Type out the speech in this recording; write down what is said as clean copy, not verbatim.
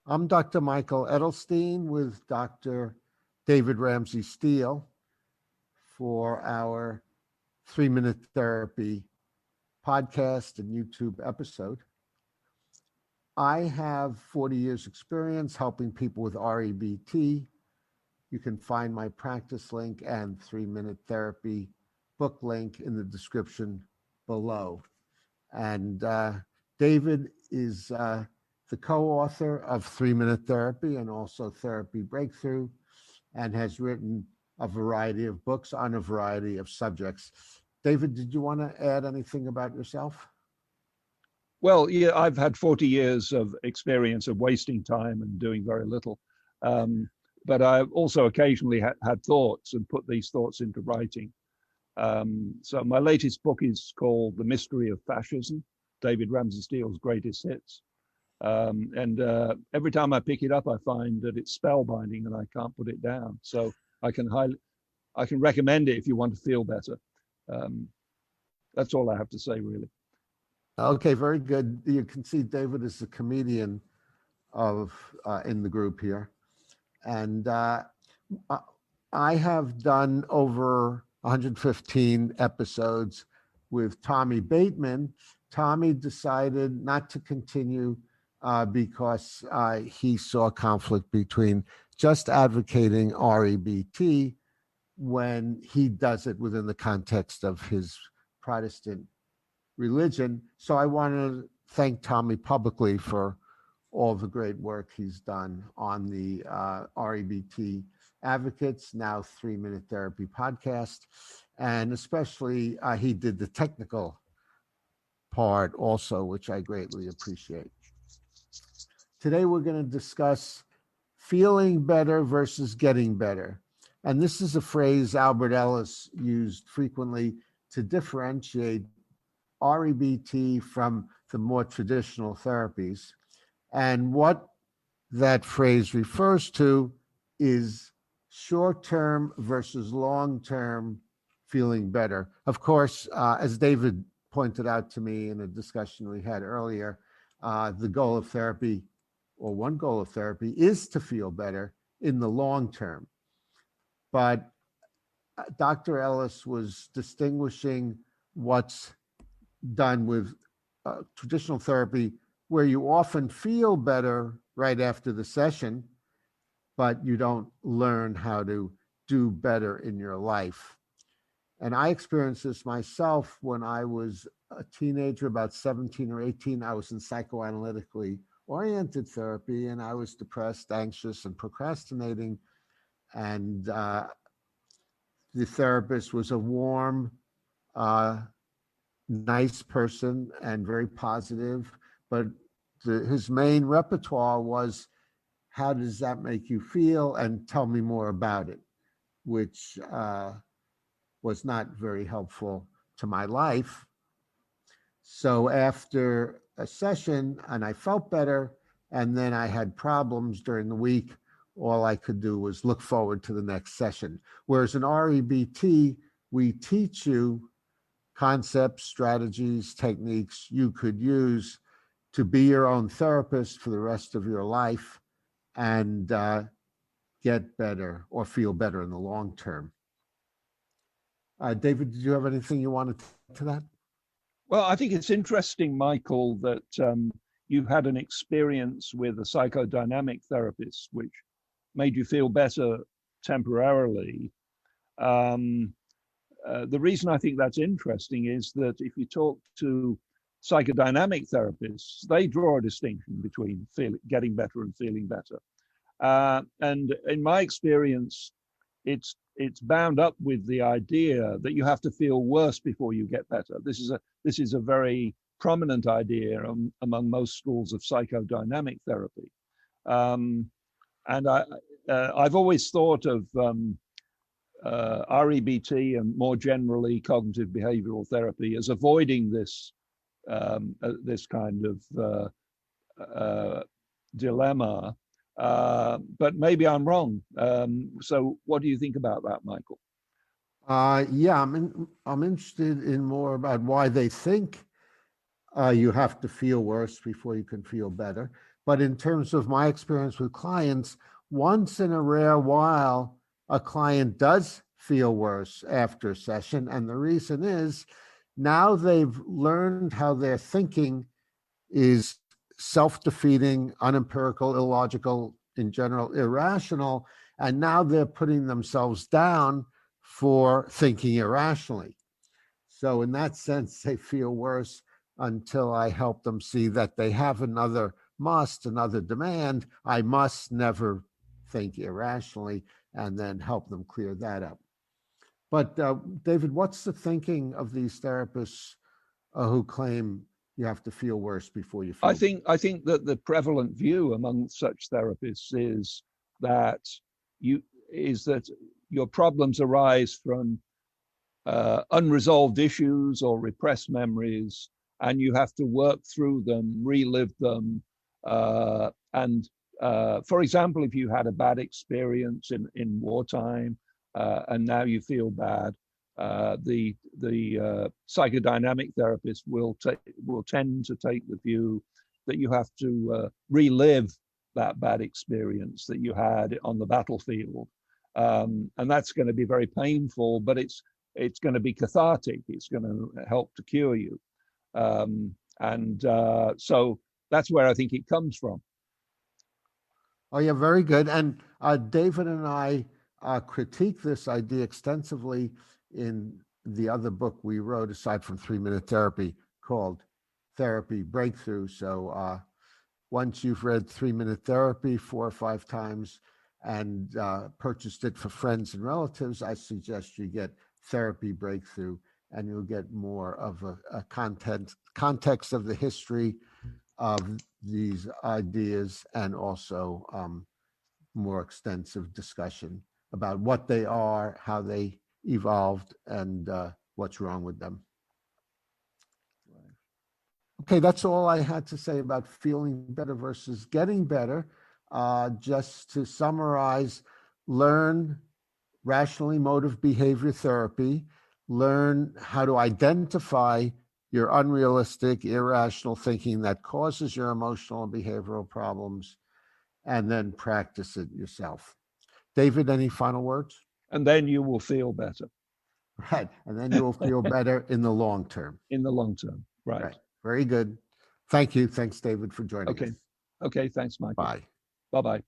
I'm Dr. Michael Edelstein with Dr. David Ramsey Steele for our 3-Minute Therapy podcast and YouTube episode. I have 40 years experience helping people with REBT. You can find my practice link and 3-Minute Therapy book link in the description below. And David is the co-author of 3-Minute Therapy and also Therapy Breakthrough, and has written a variety of books on a variety of subjects. David, did you want to add anything about yourself? Well, yeah, I've had 40 years of experience of wasting time and doing very little. But I've also occasionally had thoughts and put these thoughts into writing. So my latest book is called The Mystery of Fascism, David Ramsey Steele's Greatest Hits. And every time I pick it up, I find that it's spellbinding and I can't put it down. So I can recommend it if you want to feel better. That's all I have to say, really. Okay, very good. You can see David is the comedian in the group here. And I have done over 115 episodes with Tommy Bateman. Tommy decided not to continue because he saw conflict between just advocating REBT when he does it within the context of his Protestant religion. So I want to thank Tommy publicly for all the great work he's done on the REBT Advocates, now 3-Minute Therapy podcast. And especially he did the technical part also, which I greatly appreciate. Today we're going to discuss feeling better versus getting better. And this is a phrase Albert Ellis used frequently to differentiate REBT from the more traditional therapies. And what that phrase refers to is short-term versus long-term feeling better. Of course, as David pointed out to me in a discussion we had earlier, the goal of therapy, or one goal of therapy, is to feel better in the long term. But Dr. Ellis was distinguishing what's done with traditional therapy, where you often feel better right after the session, but you don't learn how to do better in your life. And I experienced this myself when I was a teenager, about 17 or 18. I was in psychoanalytically oriented therapy, and I was depressed, anxious, and procrastinating. And the therapist was a warm, nice person and very positive, but his main repertoire was, how does that make you feel? And tell me more about it, which was not very helpful to my life. So after a session, and I felt better, and then I had problems during the week, all I could do was look forward to the next session. Whereas in REBT, we teach you concepts, strategies, techniques you could use to be your own therapist for the rest of your life and get better or feel better in the long term. David, did you have anything you wanted to add to that? Well, I think it's interesting, Michael, that you had an experience with a psychodynamic therapist, which made you feel better temporarily. The reason I think that's interesting is that if you talk to psychodynamic therapists, they draw a distinction between getting better and feeling better. And in my experience, it's bound up with the idea that you have to feel worse before you get better. This is a very prominent idea among most schools of psychodynamic therapy. And I've always thought of REBT and more generally cognitive behavioral therapy as avoiding this kind of dilemma. But maybe I'm wrong. So what do you think about that, Michael? Yeah, I'm interested in more about why they think you have to feel worse before you can feel better. But in terms of my experience with clients, once in a rare while, a client does feel worse after a session. And the reason is now they've learned how their thinking is self-defeating, unempirical, illogical, in general, irrational. And now they're putting themselves down for thinking irrationally. So in that sense, they feel worse until I help them see that they have another must, another demand. I must never think irrationally, and then help them clear that up. But David, what's the thinking of these therapists who claim you have to feel worse before you feel? I think that the prevalent view among such therapists is that your problems arise from unresolved issues or repressed memories, and you have to work through them, relive them. For example, if you had a bad experience in wartime and now you feel bad, the psychodynamic therapist will tend to take the view that you have to relive that bad experience that you had on the battlefield, and that's going to be very painful, but it's going to be cathartic. It's going to help to cure you. So that's where I think it comes from. Oh, yeah, very good. And David and I critique this idea extensively in the other book we wrote, aside from 3-Minute Therapy, called Therapy Breakthrough. So once you've read 3-Minute Therapy 4 or 5 times and purchased it for friends and relatives, I suggest you get Therapy Breakthrough, and you'll get more of a context of the history of these ideas, and also more extensive discussion about what they are, how they evolved, and what's wrong with them. Okay, that's all I had to say about feeling better versus getting better. Just to summarize, learn rationally motive behavior therapy, learn how to identify your unrealistic, irrational thinking that causes your emotional and behavioral problems, and then practice it yourself. David, any final words? And then you will feel better. Right. And then you will feel better in the long term. In the long term. Right. Very good. Thank you. Thanks, David, for joining us. Okay. Thanks, Michael. Bye. Bye-bye.